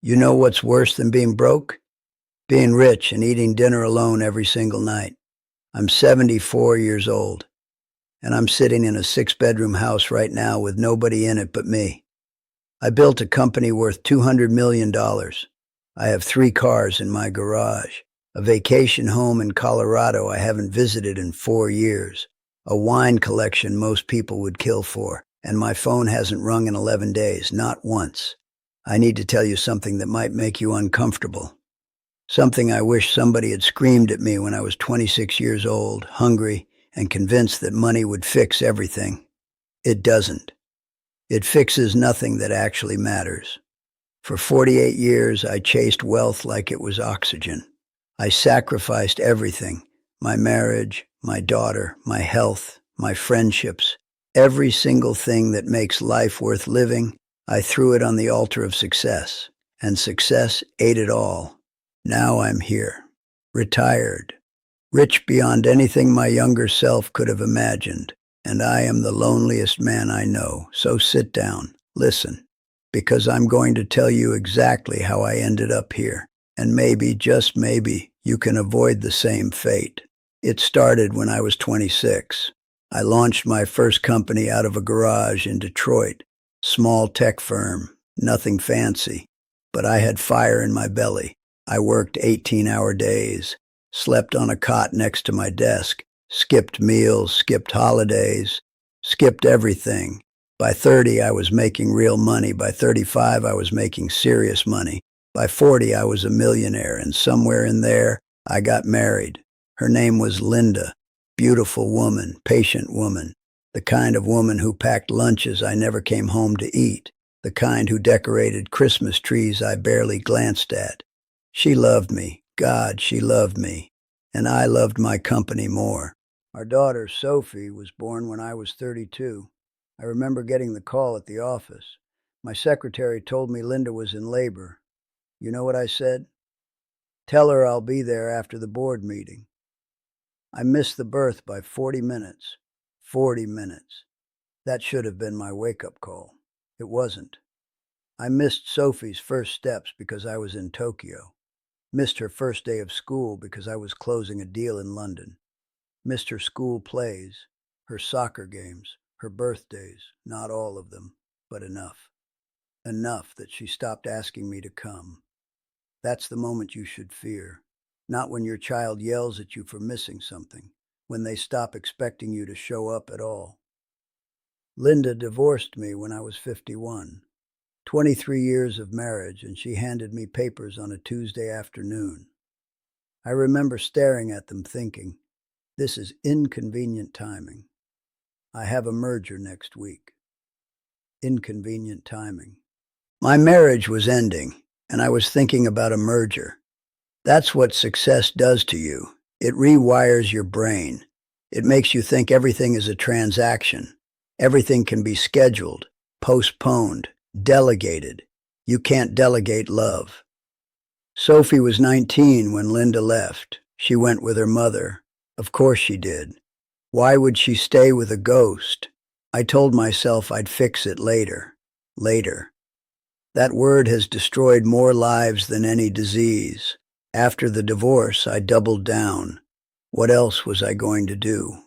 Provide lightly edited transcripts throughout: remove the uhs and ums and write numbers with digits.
You know what's worse than being broke? Being rich and eating dinner alone every single night. I'm 74 years old, and I'm sitting in a six-bedroom house right now with nobody in it but me. I built a company worth $200 million. I have 3 cars in my garage, a vacation home in Colorado I haven't visited in 4 years, a wine collection most people would kill for, and my phone hasn't rung in 11 days, not once. I need to tell you something that might make you uncomfortable. Something I wish somebody had screamed at me when I was 26 years old, hungry, and convinced that money would fix everything. It doesn't. It fixes nothing that actually matters. For 48 years, I chased wealth like it was oxygen. I sacrificed everything: my marriage, my daughter, my health, my friendships, every single thing that makes life worth living. I threw it on the altar of success, and success ate it all. Now I'm here, retired, rich beyond anything my younger self could have imagined, and I am the loneliest man I know. So sit down, listen, because I'm going to tell you exactly how I ended up here, and maybe, just maybe, you can avoid the same fate. It started when I was 26. I launched my first company out of a garage in Detroit. Small tech firm, nothing fancy, but I had fire in my belly. I worked 18-hour days, slept on a cot next to my desk, skipped meals, skipped holidays, skipped everything. By 30, I was making real money. By 35, I was making serious money. By 40, I was a millionaire, and somewhere in there, I got married. Her name was Linda. Beautiful woman, patient woman. The kind of woman who packed lunches I never came home to eat. The kind who decorated Christmas trees I barely glanced at. She loved me. God, she loved me. And I loved my company more. Our daughter, Sophie, was born when I was 32. I remember getting the call at the office. My secretary told me Linda was in labor. You know what I said? Tell her I'll be there after the board meeting. I missed the birth by 40 minutes. 40 minutes. That should have been my wake-up call. It wasn't. I missed Sophie's first steps because I was in Tokyo. Missed her first day of school because I was closing a deal in London. Missed her school plays, her soccer games, her birthdays, not all of them, but enough. Enough that she stopped asking me to come. That's the moment you should fear. Not when your child yells at you for missing something, when they stop expecting you to show up at all. Linda divorced me when I was 51. 23 years of marriage, and she handed me papers on a Tuesday afternoon. I remember staring at them thinking, this is inconvenient timing. I have a merger next week. Inconvenient timing. My marriage was ending, and I was thinking about a merger. That's what success does to you. It rewires your brain. It makes you think everything is a transaction. Everything can be scheduled, postponed, delegated. You can't delegate love. Sophie was 19 when Linda left. She went with her mother. Of course she did. Why would she stay with a ghost? I told myself I'd fix it later. Later. That word has destroyed more lives than any disease. After the divorce, I doubled down. What else was I going to do?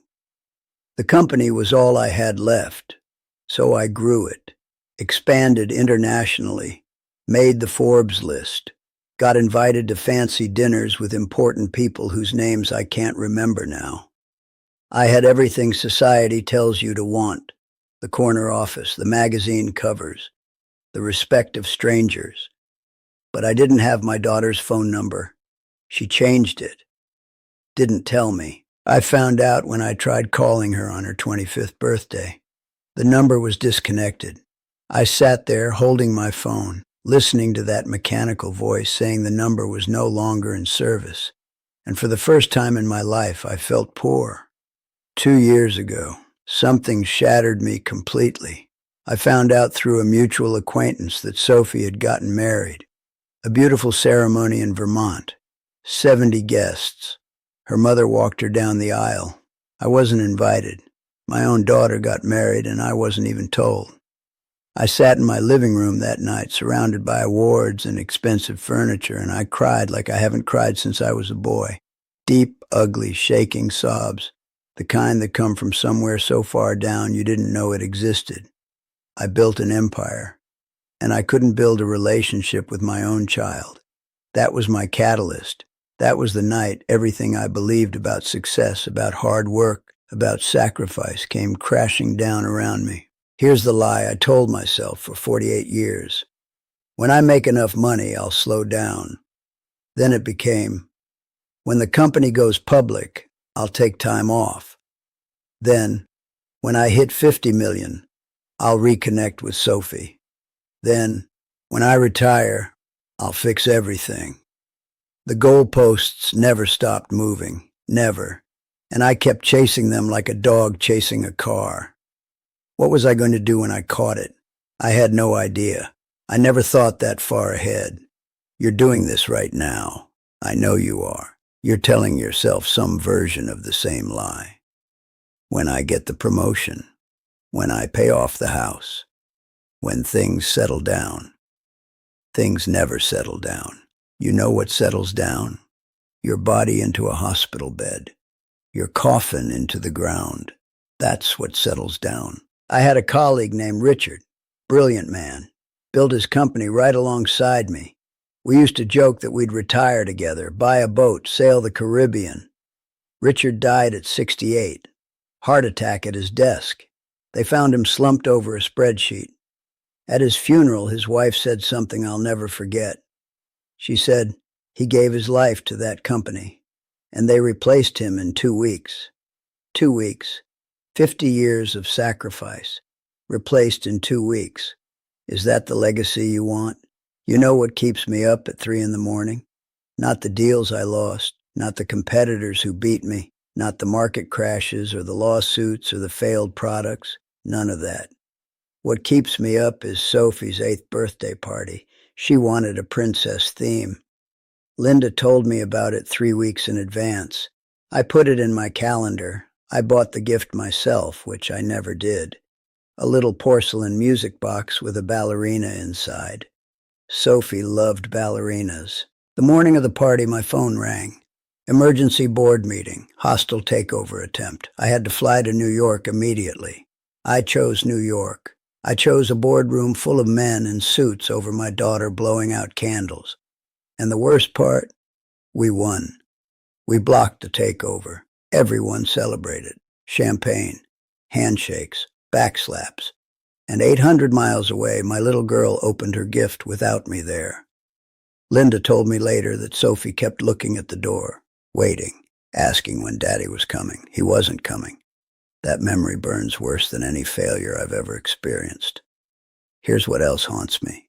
The company was all I had left, so I grew it, expanded internationally, made the Forbes list, got invited to fancy dinners with important people whose names I can't remember now. I had everything society tells you to want: the corner office, the magazine covers, the respect of strangers. But I didn't have my daughter's phone number. She changed it. Didn't tell me. I found out when I tried calling her on her 25th birthday. The number was disconnected. I sat there holding my phone, listening to that mechanical voice saying the number was no longer in service. And for the first time in my life, I felt poor. 2 years ago, something shattered me completely. I found out through a mutual acquaintance that Sophie had gotten married. A beautiful ceremony in Vermont. 70 guests. Her mother walked her down the aisle. I wasn't invited. My own daughter got married and I wasn't even told. I sat in my living room that night, surrounded by awards and expensive furniture, and I cried like I haven't cried since I was a boy. Deep, ugly, shaking sobs, the kind that come from somewhere so far down you didn't know it existed. I built an empire, and I couldn't build a relationship with my own child. That was my catalyst. That was the night everything I believed about success, about hard work, about sacrifice came crashing down around me. Here's the lie I told myself for 48 years. When I make enough money, I'll slow down. Then it became, when the company goes public, I'll take time off. Then, when I hit 50 million, I'll reconnect with Sophie. Then, when I retire, I'll fix everything. The goalposts never stopped moving, never, and I kept chasing them like a dog chasing a car. What was I going to do when I caught it? I had no idea. I never thought that far ahead. You're doing this right now. I know you are. You're telling yourself some version of the same lie. When I get the promotion, when I pay off the house, when things settle down. Things never settle down. You know what settles down? Your body into a hospital bed. Your coffin into the ground. That's what settles down. I had a colleague named Richard, brilliant man, built his company right alongside me. We used to joke that we'd retire together, buy a boat, sail the Caribbean. Richard died at 68. Heart attack at his desk. They found him slumped over a spreadsheet. At his funeral, his wife said something I'll never forget. She said, he gave his life to that company, and they replaced him in 2 weeks. 2 weeks. 50 years of sacrifice, replaced in 2 weeks. Is that the legacy you want? You know what keeps me up at 3 in the morning? Not the deals I lost, not the competitors who beat me, not the market crashes or the lawsuits or the failed products, none of that. What keeps me up is Sophie's 8th birthday party. She wanted a princess theme. Linda told me about it 3 weeks in advance. I put it in my calendar. I bought the gift myself, which I never did. A little porcelain music box with a ballerina inside. Sophie loved ballerinas. The morning of the party, my phone rang. Emergency board meeting, hostile takeover attempt. I had to fly to New York immediately. I chose New York. I chose a boardroom full of men in suits over my daughter blowing out candles. And the worst part? We won. We blocked the takeover. Everyone celebrated. Champagne, handshakes, backslaps. And 800 miles away, my little girl opened her gift without me there. Linda told me later that Sophie kept looking at the door, waiting, asking when Daddy was coming. He wasn't coming. That memory burns worse than any failure I've ever experienced. Here's what else haunts me.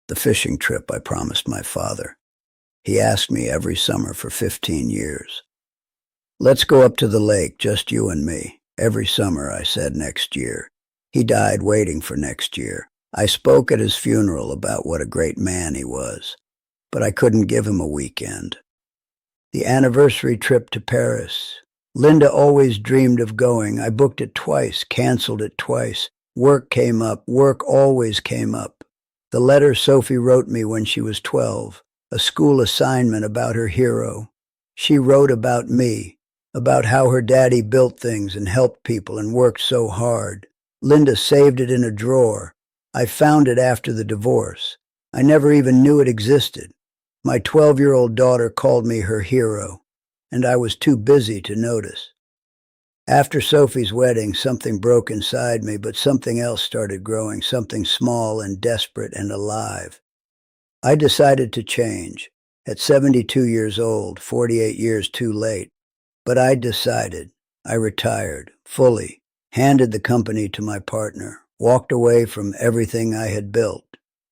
The fishing trip I promised my father. He asked me every summer for 15 years. Let's go up to the lake, just you and me. Every summer, I said next year. He died waiting for next year. I spoke at his funeral about what a great man he was, but I couldn't give him a weekend. The anniversary trip to Paris. Linda always dreamed of going. I booked it twice, canceled it twice. Work came up. Work always came up. The letter Sophie wrote me when she was 12, a school assignment about her hero. She wrote about me, about how her daddy built things and helped people and worked so hard. Linda saved it in a drawer. I found it after the divorce. I never even knew it existed. My 12-year-old daughter called me her hero, and I was too busy to notice. After Sophie's wedding, something broke inside me, but something else started growing, something small and desperate and alive. I decided to change. At 72 years old, 48 years too late. But I decided. I retired, fully, handed the company to my partner, walked away from everything I had built.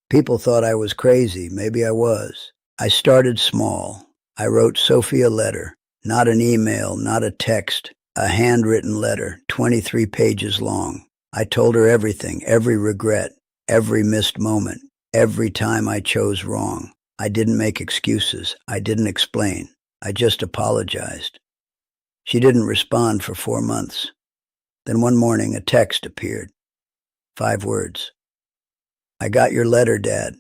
People thought I was crazy. Maybe I was. I started small. I wrote Sophie a letter. Not an email, not a text, a handwritten letter, 23 pages long. I told her everything, every regret, every missed moment, every time I chose wrong. I didn't make excuses. I didn't explain. I just apologized. She didn't respond for 4 months. Then one morning a text appeared. 5 words. I got your letter, Dad.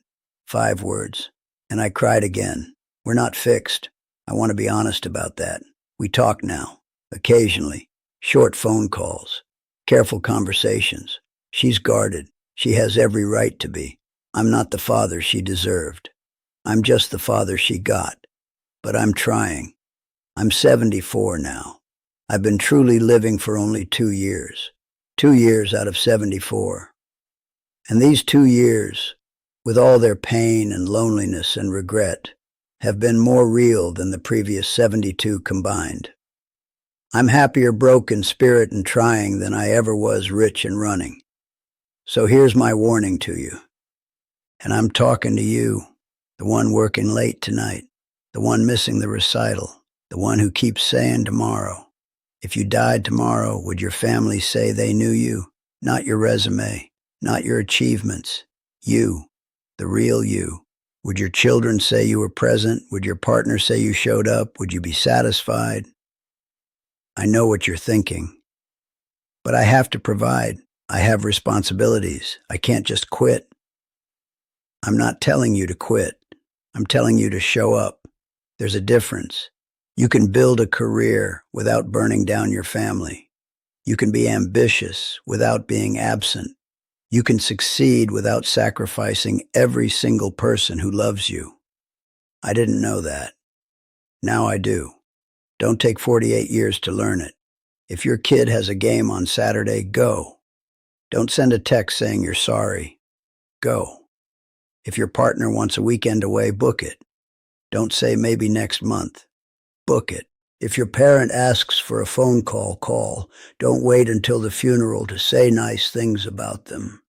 5 words. And I cried again. We're not fixed. I want to be honest about that. We talk now. Occasionally. Short phone calls. Careful conversations. She's guarded. She has every right to be. I'm not the father she deserved. I'm just the father she got. But I'm trying. I'm 74 now. I've been truly living for only 2 years. 2 years out of 74. And these 2 years, with all their pain and loneliness and regret, have been more real than the previous 72 combined. I'm happier broke in spirit and trying than I ever was rich and running. So here's my warning to you. And I'm talking to you, the one working late tonight, the one missing the recital, the one who keeps saying tomorrow. If you died tomorrow, would your family say they knew you? Not your resume, not your achievements. You, the real you. Would your children say you were present? Would your partner say you showed up? Would you be satisfied? I know what you're thinking. But I have to provide. I have responsibilities. I can't just quit. I'm not telling you to quit. I'm telling you to show up. There's a difference. You can build a career without burning down your family. You can be ambitious without being absent. You can succeed without sacrificing every single person who loves you. I didn't know that. Now I do. Don't take 48 years to learn it. If your kid has a game on Saturday, go. Don't send a text saying you're sorry. Go. If your partner wants a weekend away, book it. Don't say maybe next month. Book it. If your parent asks for a phone call, call. Don't wait until the funeral to say nice things about them.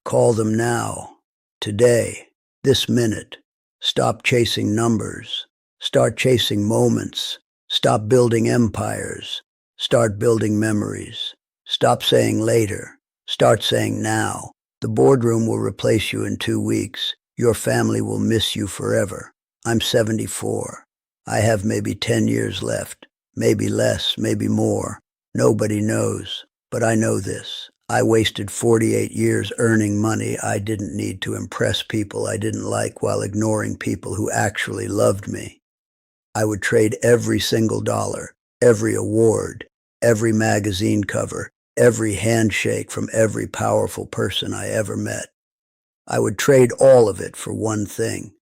Call them now, today, this minute. Stop chasing numbers. Start chasing moments. Stop building empires. Start building memories. Stop saying later. Start saying now. The boardroom will replace you in 2 weeks. Your family will miss you forever. I'm 74. I have maybe 10 years left. Maybe less, maybe more. Nobody knows. But I know this. I wasted 48 years earning money I didn't need to impress people I didn't like while ignoring people who actually loved me. I would trade every single dollar, every award, every magazine cover, every handshake from every powerful person I ever met. I would trade all of it for one thing.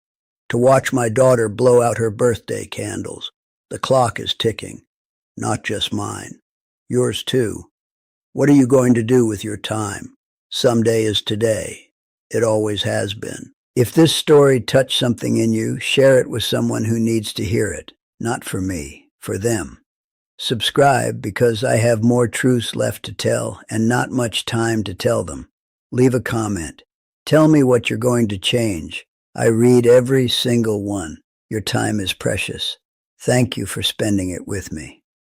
To watch my daughter blow out her birthday candles. The clock is ticking. Not just mine. Yours too. What are you going to do with your time? Someday is today. It always has been. If this story touched something in you, share it with someone who needs to hear it. Not for me, for them. Subscribe because I have more truths left to tell and not much time to tell them. Leave a comment. Tell me what you're going to change. I read every single one. Your time is precious. Thank you for spending it with me.